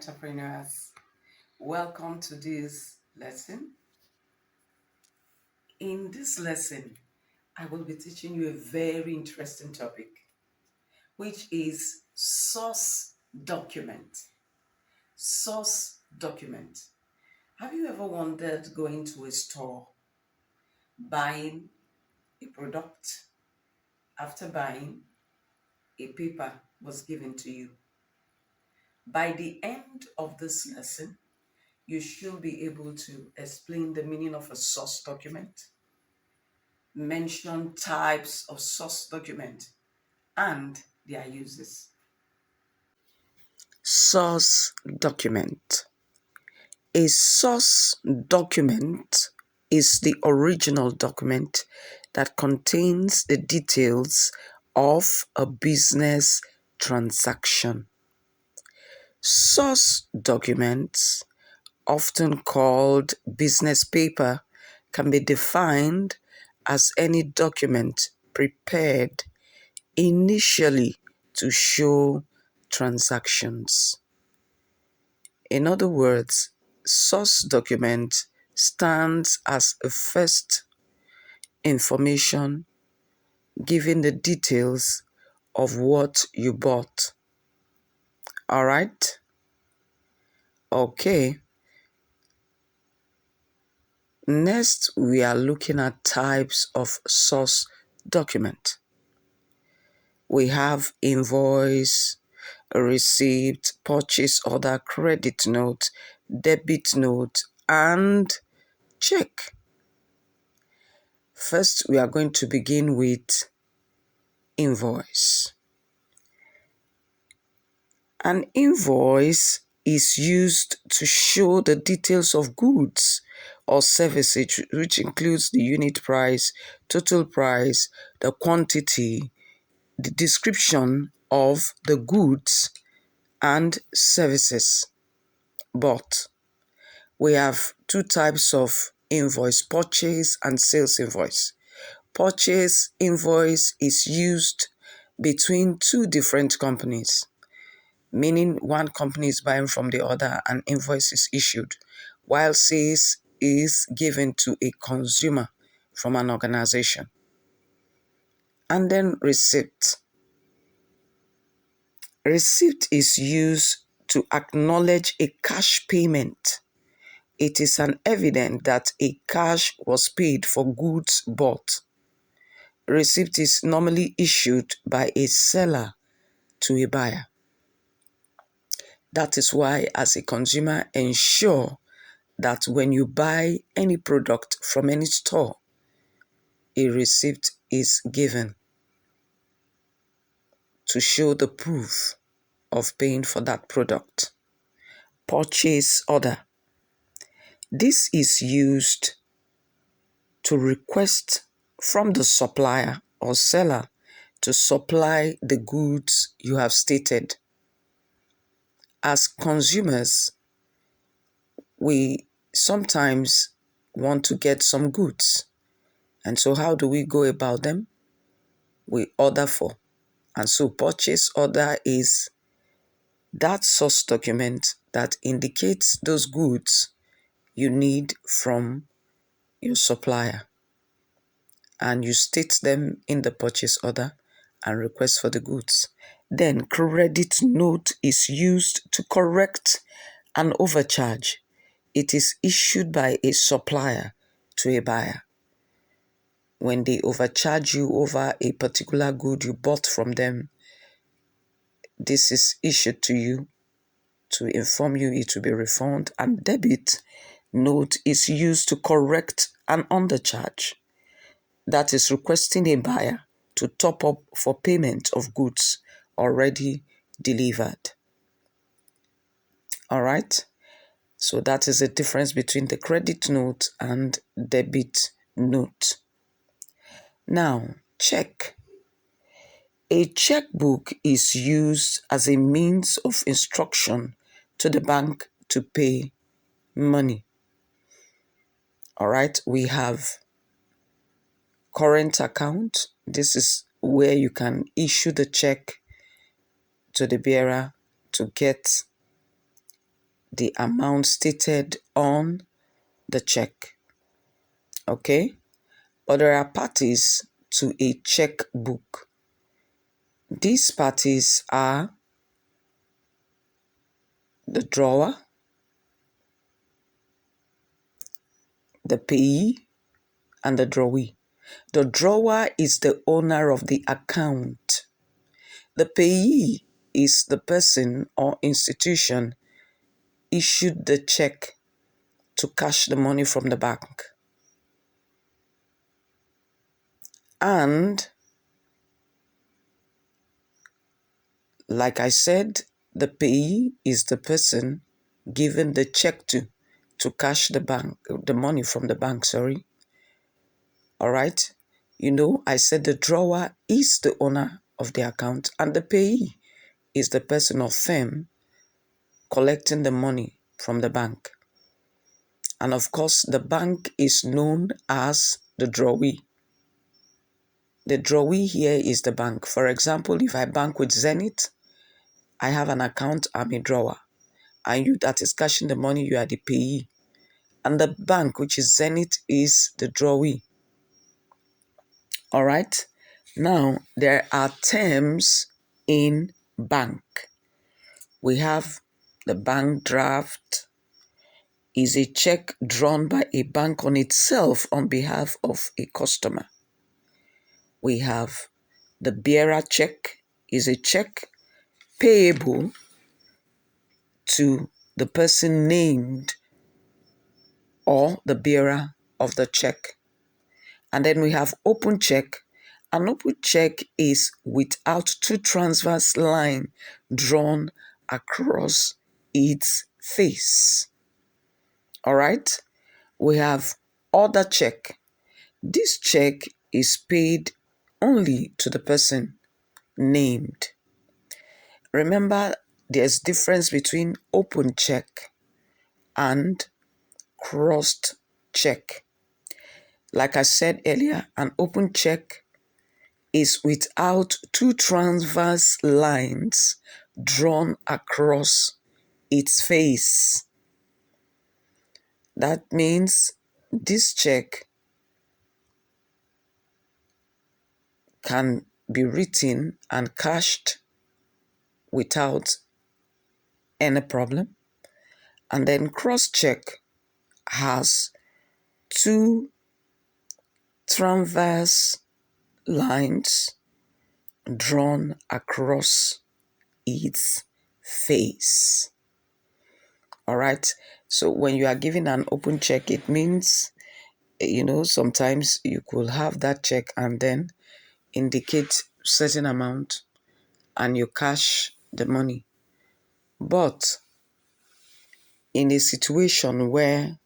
entrepreneurs. Welcome to this lesson. In this lesson, I will be teaching you a very interesting topic, which is source document. Source document. Have you ever wondered going to a store, buying a product? After buying, a paper was given to you. By the end of this lesson, you should be able to explain the meaning of a source document, mention types of source document, and their uses. Source document. A source document is the original document that contains the details of a business transaction. Source documents, often called business paper, can be defined as any document prepared initially to show transactions. In other words, source document stands as a first information giving the details of what you bought. All right? Okay. Next, we are looking at types of source document. We have invoice, receipt, purchase order, credit note, debit note, and check. First, we are going to begin with invoice. An invoice is used to show the details of goods or services, which includes the unit price, total price, the quantity, the description of the goods and services. But we have two types of invoice: purchase and sales invoice. Purchase invoice is used between two different companies, meaning one company is buying from the other and invoice is issued, while sales is given to a consumer from an organization. And then receipt. Receipt is used to acknowledge a cash payment. It is an evidence that a cash was paid for goods bought. Receipt is normally issued by a seller to a buyer. That is why, as a consumer, ensure that when you buy any product from any store, a receipt is given to show the proof of paying for that product. Purchase order. This is used to request from the supplier or seller to supply the goods you have stated. As consumers, we sometimes want to get some goods. And so how do we go about them? We order for. And so purchase order is that source document that indicates those goods you need from your supplier. And you state them in the purchase order and request for the goods. Then credit note is used to correct an overcharge. It is issued by a supplier to a buyer. When they overcharge you over a particular good you bought from them, this is issued to you to inform you it will be refunded. And debit note is used to correct an undercharge. That is requesting a buyer to top up for payment of goods already delivered. All right? So that is the difference between the credit note and debit note. Now, check. A checkbook is used as a means of instruction to the bank to pay money. All right, we have current account. This is where you can issue the check to the bearer to get the amount stated on the check. Okay? But there are parties to a checkbook. These parties are the drawer, the payee, and the drawee. The drawer is the owner of the account. The payee is the person or institution issued the check to cash the money from the bank. And like I said, the payee is the person given the check to cash the money from the bank, sorry. All right. I said the drawer is the owner of the account and the payee is the person or firm collecting the money from the bank. And of course, the bank is known as the drawee. The drawee here is the bank. For example, if I bank with Zenith, I have an account, I'm a drawer. And you that is cashing the money, you are the payee. And the bank, which is Zenith, is the drawee. All right. Now, there are terms in bank. We have the bank draft is a check drawn by a bank on itself on behalf of a customer. We have the bearer check is a check payable to the person named or the bearer of the check. And then we have open check. An open check is without two transverse lines drawn across its face. All right? We have other check. This check is paid only to the person named. Remember, there's difference between open check and crossed check. Like I said earlier, an open check is without two transverse lines drawn across its face. That means this check can be written and cashed without any problem. And then cross check has two transverse lines drawn across its face. All right. So when you are given an open check, it means, sometimes you could have that check and then indicate certain amount and you cash the money. But in a situation where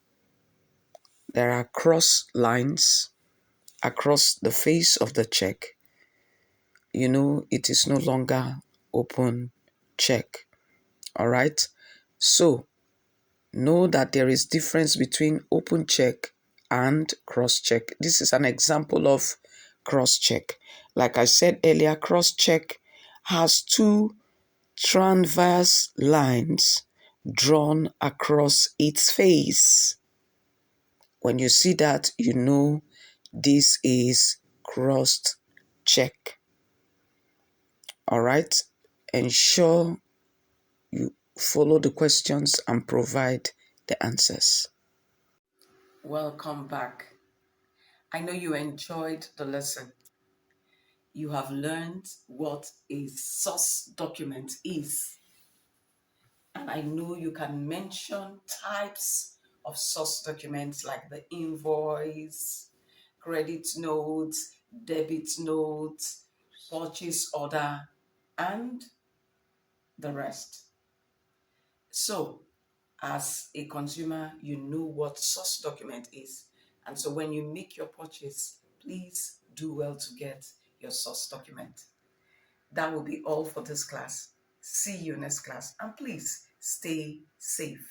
there are cross lines across the face of the check, it is no longer open check. All right. So know that there is difference between open check and cross check. This is an example of cross check. Like I said earlier, cross check has two transverse lines drawn across its face. When you see that, you know this is crossed check. All right. Ensure you follow the questions and provide the answers. Welcome back. I know you enjoyed the lesson. You have learned what a source document is. And I know you can mention types of source documents like the invoice, credit note, debit note, purchase order, and the rest. So, as a consumer, you know what source document is. And so when you make your purchase, please do well to get your source document. That will be all for this class. See you next class. And please stay safe.